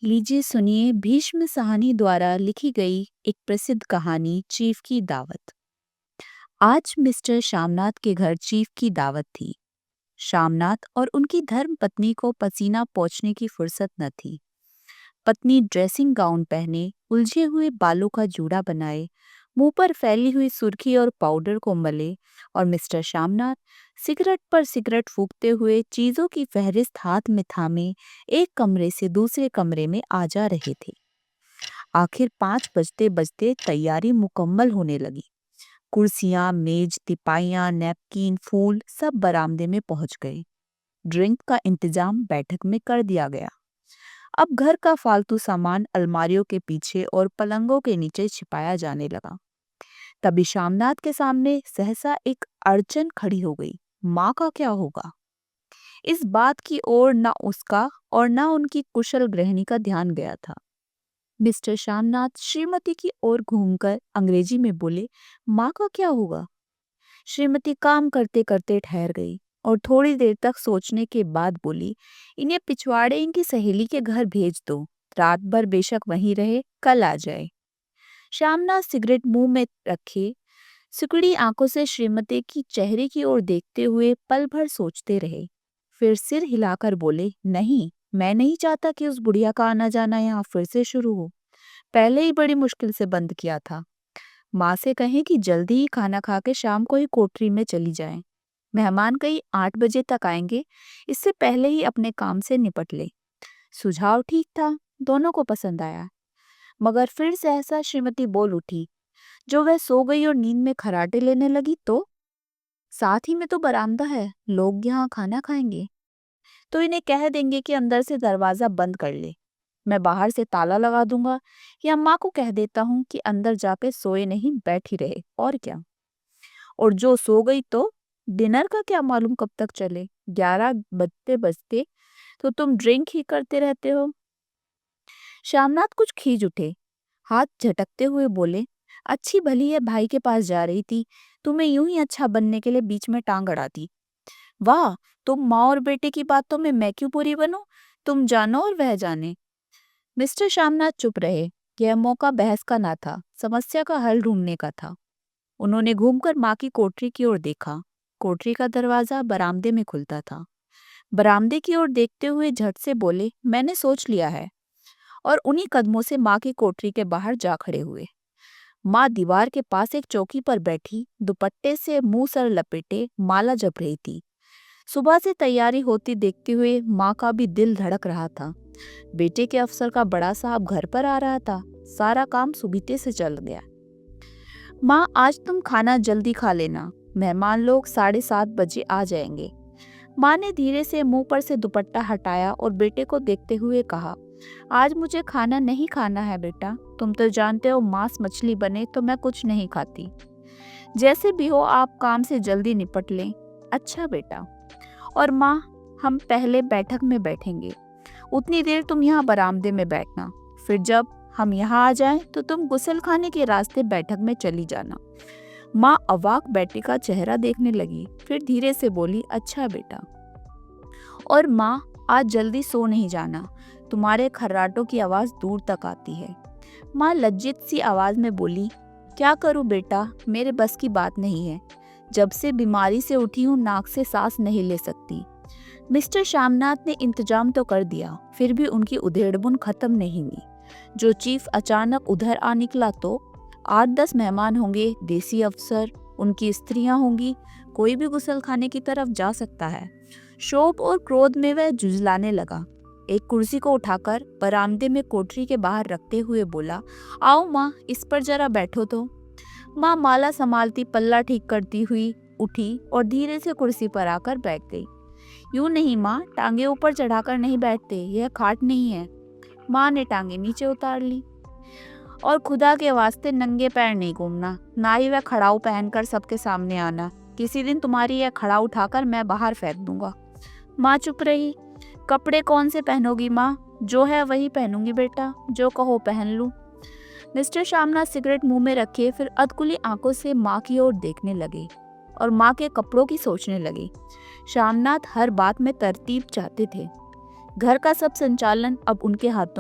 लीजिए सुनिए भीष्म साहनी द्वारा लिखी गई एक प्रसिद्ध कहानी चीफ की दावत। आज मिस्टर श्यामनाथ के घर चीफ की दावत थी। श्यामनाथ और उनकी धर्म पत्नी को पसीना पोंछने की फुर्सत न थी। पत्नी ड्रेसिंग गाउन पहने, उलझे हुए बालों का जूड़ा बनाए, मुंह पर फैली हुई सुर्खी और पाउडर को मले, और मिस्टर श्यामनाथ सिगरेट पर सिगरेट फूंकते हुए चीजों की फहरिस्त हाथ में थामे एक कमरे से दूसरे कमरे में आ जा रहे थे। आखिर 5 बजते बजते तैयारी मुकम्मल होने लगी। कुर्सियां, मेज, तिपाइयां, नैपकिन, फूल सब बरामदे में पहुंच गए। ड्रिंक का इंतजाम बैठक में कर दिया गया। अब घर का फालतू सामान अलमारियों के पीछे और पलंगों के नीचे छिपाया जाने लगा। तभी शामनाथ के सामने सहसा एक अड़चन खड़ी हो गई। माँ का क्या होगा? इस बात की ओर न उसका और न उनकी कुशल गृहिणी का ध्यान गया था। मिस्टर श्यामनाथ श्रीमती की ओर घूमकर अंग्रेजी में बोले, माँ का क्या होगा? श्रीमती काम करते करते ठहर गई और थोड़ी देर तक सोचने के बाद बोली, इन्हें पिछवाड़े इनकी सहेली के घर भेज दो। रात भर बेशक वहीं रहे, कल आ जाए। श्यामनाथ सिगरेट मुंह में रखे सिकुड़ी आंखों से श्रीमती की चेहरे की ओर देखते हुए पल भर सोचते रहे। फिर सिर हिलाकर बोले, नहीं, मैं नहीं चाहता कि उस बुढ़िया का आना जाना यहाँ फिर से शुरू हो। पहले ही बड़ी मुश्किल से बंद किया था। माँ से कहें कि जल्दी ही खाना खा के शाम को ही कोठरी में चली जाएं। मेहमान कहीं 8 बजे तक आएंगे, इससे पहले ही अपने काम से निपट ले। सुझाव ठीक था, दोनों को पसंद आया। मगर फिर सहसा श्रीमती बोल उठी, जो वह सो गई और नींद में खर्राटे लेने लगी तो साथ ही में तो बरामदा है, लोग यहाँ खाना खाएंगे, तो इन्हें कह देंगे कि अंदर से दरवाजा बंद कर ले। मैं बाहर से ताला लगा दूंगा, या माँ को कह देता हूँ कि अंदर जाके सोए नहीं बैठी रहे, और क्या। और जो सो गई तो डिनर का क्या मालूम कब तक चले, 11 बजते बजते तो तुम ड्रिंक ही करते रहते हो। श्यामनाथ कुछ खींच उठे, हाथ झटकते हुए बोले, अच्छी भली है भाई के पास जा रही थी, तुम्हें यूं ही अच्छा बनने के लिए बीच में टांग अड़ाती। वाह, तुम माँ और बेटे की बातों में मैं क्यों बुरी बनूं? तुम जानो और वह जाने। मिस्टर श्यामनाथ चुप रहे। यह मौका बहस का ना था, समस्या का हल ढूंढने का था। उन्होंने घूमकर माँ की कोठरी की ओर देखा। कोठरी का दरवाजा बरामदे में खुलता था। बरामदे की ओर देखते हुए झट से बोले, मैंने सोच लिया है, और उन्हीं कदमों से माँ की कोठरी के बाहर जा खड़े हुए। माँ दीवार के पास एक चौकी पर बैठी दुपट्टे से मुंह सर लपेटे माला जप रही थी। सुबह से तैयारी होती देखते हुए माँ का भी दिल धड़क रहा था। बेटे के अफसर का बड़ा साहब घर पर आ रहा था। सारा काम सुबीते से चल गया। माँ, आज तुम खाना जल्दी खा लेना, मेहमान लोग 7:30 बजे आ जाएंगे। माँ ने धीरे से मुंह पर से दुपट्टा हटाया और बेटे को देखते हुए कहा, आज मुझे खाना नहीं खाना है बेटा, तुम तो जानते हो मांस मछली बने तो मैं कुछ नहीं खाती। जैसे भी हो आप काम से जल्दी निपट लें। अच्छा बेटा। और माँ, हम पहले बैठक में बैठेंगे, उतनी देर तुम यहाँ बरामदे में बैठना, फिर जब हम यहाँ आ जाएं तो तुम गुसल खाने के रास्ते बैठक में चली जाना। माँ अवाक बेटे का चेहरा देखने लगी, फिर धीरे से बोली, अच्छा बेटा। और माँ, आज जल्दी सो नहीं जाना, तुम्हारे खर्राटों की आवाज दूर तक आती है। माँ लज्जित सी आवाज में बोली, क्या करूँ बेटा, मेरे बस की बात नहीं है। जब से बीमारी से उठी हूँ नाक से सांस नहीं ले सकती। मिस्टर श्यामनाथ ने इंतजाम तो कर दिया, फिर भी उनकी उधेड़बुन खत्म नहीं हुई। जो चीफ अचानक उधर आ निकला तो 8-10 मेहमान होंगे, देसी अफसर, उनकी स्त्रियां होंगी, कोई भी गुसल खाने की तरफ जा सकता है। शोभ और क्रोध में वह जुझलाने लगा। एक कुर्सी को उठाकर बरामदे में कोठरी के बाहर रखते हुए बोला, आओ माँ, इस पर जरा बैठो तो। माँ माला संभालती पल्ला ठीक करती हुई उठी और धीरे से कुर्सी पर आकर बैठ गई। यूं नहीं माँ, टांगे ऊपर चढ़ाकर नहीं बैठते, यह खाट नहीं है। माँ ने टांगे नीचे उतार ली। और खुदा के वास्ते नंगे पैर नहीं घूमना, ना ही वह खड़ाऊ पहनकर सबके सामने आना। किसी दिन तुम्हारी यह खड़ा उठाकर मैं बाहर फेंक दूंगा। माँ चुप रही। कपड़े कौन से पहनोगी माँ? जो है वही पहनूंगी बेटा, जो कहो पहन लूं। मिस्टर श्यामनाथ सिगरेट मुंह में रखे फिर अधकुली आंखों से माँ की ओर देखने लगे और माँ के कपड़ों की सोचने लगे। श्यामनाथ हर बात में तरतीब चाहते थे। घर का सब संचालन अब उनके हाथों